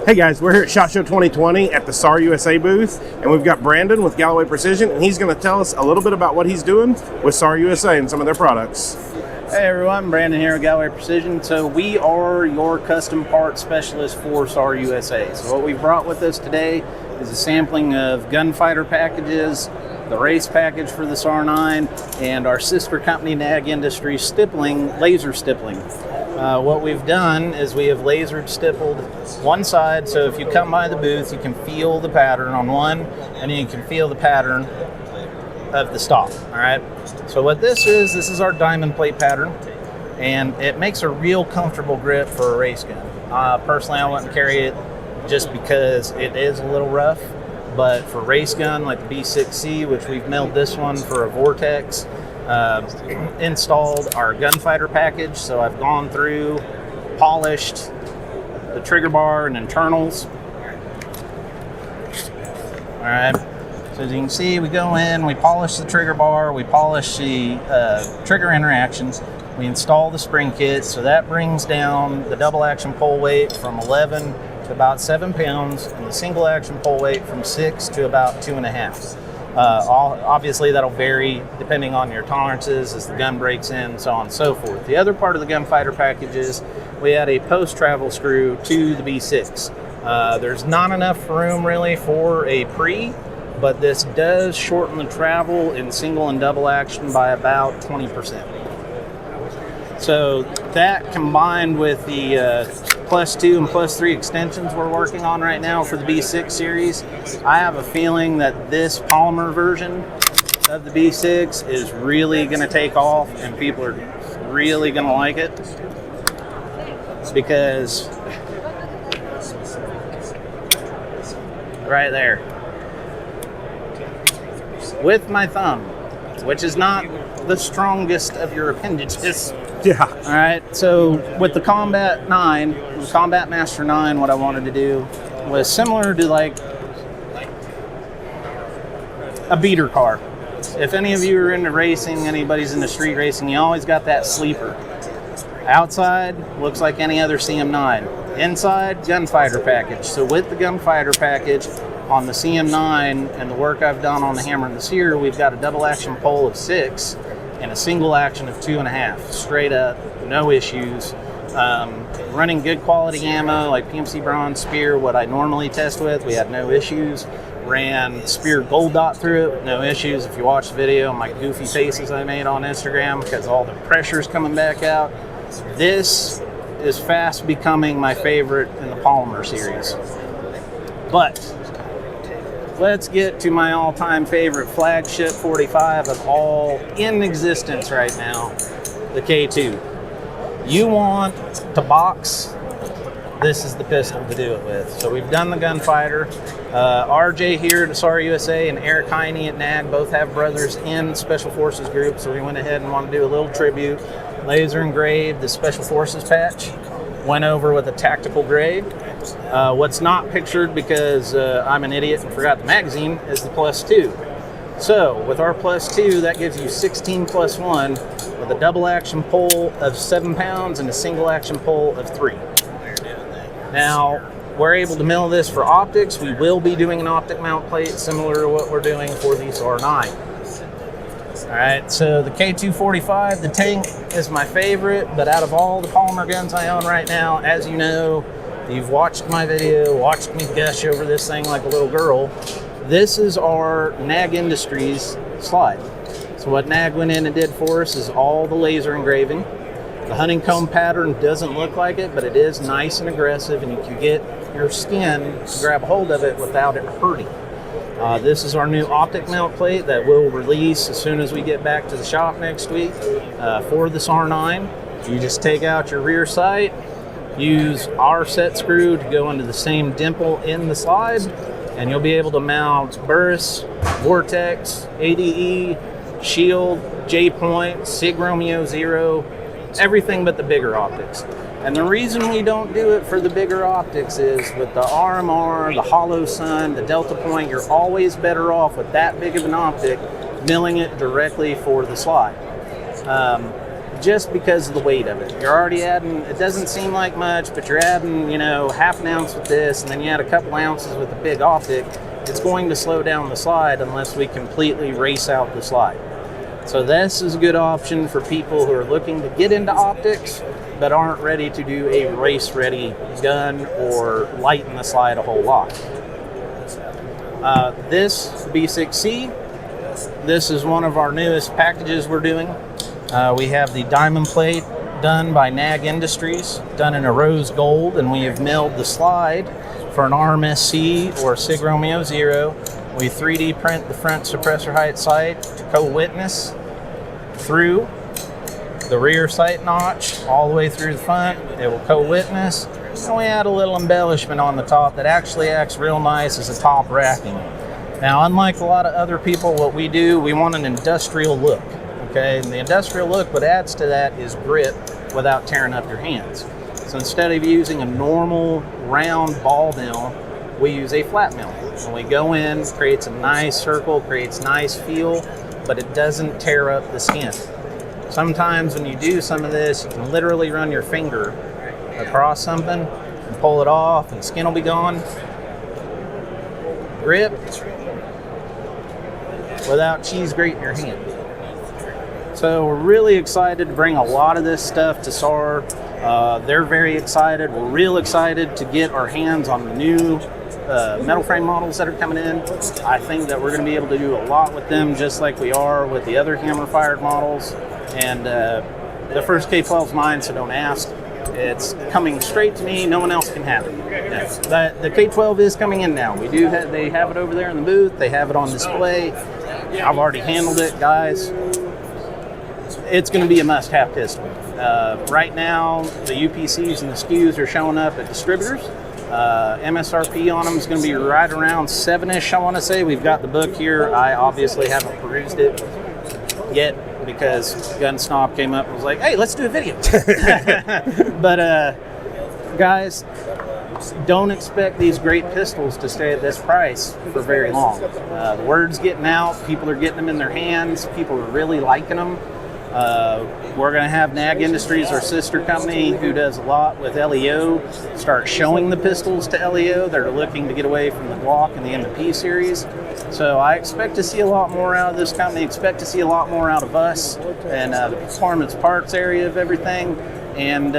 Hey guys, we're here at SHOT Show 2020 at the Sar USA booth, and we've got Brandon with Galloway Precision, and he's going to tell us a little bit about what he's doing with Sar USA and some of their products. Hey everyone, Brandon here at Galloway Precision. So we are your custom parts specialist for Sar USA. So what we've brought with us today is a sampling of gunfighter packages, the race package for the SAR 9, and our sister company NAG Industries stippling, laser stippling. What we've done is we have lasered stippled one side, so if you come by the booth you can feel the pattern on one, and you can feel the pattern of the stock. Alright, so what this is our diamond plate pattern, and it makes a real comfortable grip for a race gun. Personally, I wouldn't carry it just because it is a little rough, but for race gun like the B6C, which we've milled this one for a Vortex, installed our gunfighter package. So I've gone through, polished the trigger bar and internals. All right, so as you can see, we go in, we polish the trigger bar, we polish the trigger interactions, we install the spring kit. So that brings down the double action pull weight from 11 to about 7 pounds, and the single action pull weight from 6 to about 2.5. Obviously that'll vary depending on your tolerances as the gun breaks in, so on and so forth. The other part of the gunfighter package is we add a post-travel screw to the B6. There's not enough room really for a pre, but this does shorten the travel in single and double action by about 20%. So that combined with the +2 and +3 extensions we're working on right now for the B6 series, I have a feeling that this polymer version of the B6 is really going to take off, and people are really going to like it, because right there with my thumb, which is not the strongest of your appendages. Yeah. All right, so with the Combat 9, the Combat Master 9, what I wanted to do was similar to like a beater car. If any of you are into racing, anybody's into street racing, you always got that sleeper. Outside, looks like any other CM9. Inside, gunfighter package. So with the gunfighter package on the CM9 and the work I've done on the Hammer and the Seer, we've got a double action pole of 6 and a single action of 2.5, straight up, no issues. Running good quality ammo like PMC Bronze Spear, what I normally test with, we had no issues. Ran Spear Gold Dot through it, no issues. If you watch the video, my goofy faces I made on Instagram because all the pressure's coming back out. This is fast becoming my favorite in the polymer series. But let's get to my all-time favorite flagship 45 of all in existence right now, the K2. You want to box, this is the pistol to do it with. So we've done the gunfighter. RJ here at Sar USA and Eric Heine at NAG both have brothers in Special Forces group, so we went ahead and wanted to do a little tribute. Laser engraved the Special Forces patch, went over with a tactical grade. What's not pictured, because I'm an idiot and forgot the magazine, is the +2. So with our +2, that gives you 16 + 1 with a double action pull of 7 pounds and a single action pull of 3. Now, we're able to mill this for optics. We will be doing an optic mount plate similar to what we're doing for the SAR 9. Alright, so the K245, the tank is my favorite, but out of all the polymer guns I own right now, as you know, you've watched my video, watched me gush over this thing like a little girl, this is our NAG Industries slide. So what NAG went in and did for us is all the laser engraving. The honeycomb pattern doesn't look like it, but it is nice and aggressive, and you can get your skin to grab a hold of it without it hurting. This is our new optic mount plate that we'll release as soon as we get back to the shop next week for the SAR 9. You just take out your rear sight, use our set screw to go into the same dimple in the slide, and you'll be able to mount Burris, Vortex, ADE, Shield, J-Point, Sig Romeo Zero, everything but the bigger optics. And the reason we don't do it for the bigger optics is with the RMR, the Hollow Sun, the Delta Point, you're always better off with that big of an optic milling it directly for the slide. just because of the weight of it. You're already adding, it doesn't seem like much, but you're adding, you know, half an ounce with this, and then you add a couple ounces with the big optic. It's going to slow down the slide unless we completely race out the slide. So this is a good option for people who are looking to get into optics but aren't ready to do a race-ready gun or lighten the slide a whole lot. This B6C, this is one of our newest packages we're doing. We have the diamond plate done by NAG Industries, done in a rose gold, and we have milled the slide for an RMSC or SIG Romeo 0. We 3D print the front suppressor height sight to co-witness through the rear sight notch all the way through the front. It will co-witness, and we add a little embellishment on the top that actually acts real nice as a top racking. Now, unlike a lot of other people, what we do, we want an industrial look. Okay, and the industrial look, what adds to that is grip without tearing up your hands. So instead of using a normal round ball mill, we use a flat mill. When we go in, it creates a nice circle, creates nice feel, but it doesn't tear up the skin. Sometimes when you do some of this, you can literally run your finger across something and pull it off and skin will be gone. Grip without cheese grating your hand. So we're really excited to bring a lot of this stuff to SAR. They're very excited. We're real excited to get our hands on the new metal frame models that are coming in. I think that we're going to be able to do a lot with them, just like we are with the other hammer-fired models. And the first K12 is mine, so don't ask. It's coming straight to me. No one else can have it. Yes. The K12 is coming in now. We do have, they have it over there in the booth. They have it on display. I've already handled it, guys. It's going to be a must-have pistol. Right now, the UPCs and the SKUs are showing up at distributors. MSRP on them is going to be right around 7-ish, I want to say. We've got the book here. I obviously haven't perused it yet because TheGunSnob came up and was like, hey, let's do a video. But guys, don't expect these great pistols to stay at this price for very long. The word's getting out. People are getting them in their hands. People are really liking them. We're going to have NAG Industries, our sister company, who does a lot with LEO, start showing the pistols to LEO. They're looking to get away from the Glock and the M&P series. So I expect to see a lot more out of this company, expect to see a lot more out of us and the performance parts area of everything. And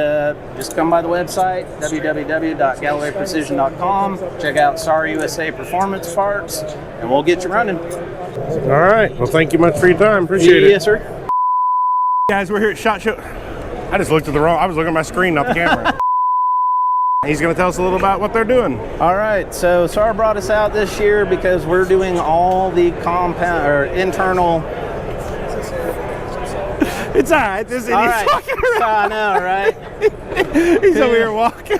just come by the website, www.gallowayprecision.com. Check out Sar USA performance parts, and we'll get you running. All right. Well, thank you much for your time. Appreciate it. Yes, sir. Guys, we're here at SHOT Show. I just looked at the wrong, I was looking at my screen, not the camera. He's going to tell us a little about what they're doing. All right, so SAR brought us out this year because we're doing all the compound or internal. It's all right. He's all right. walking around. I know, right? He's over here walking.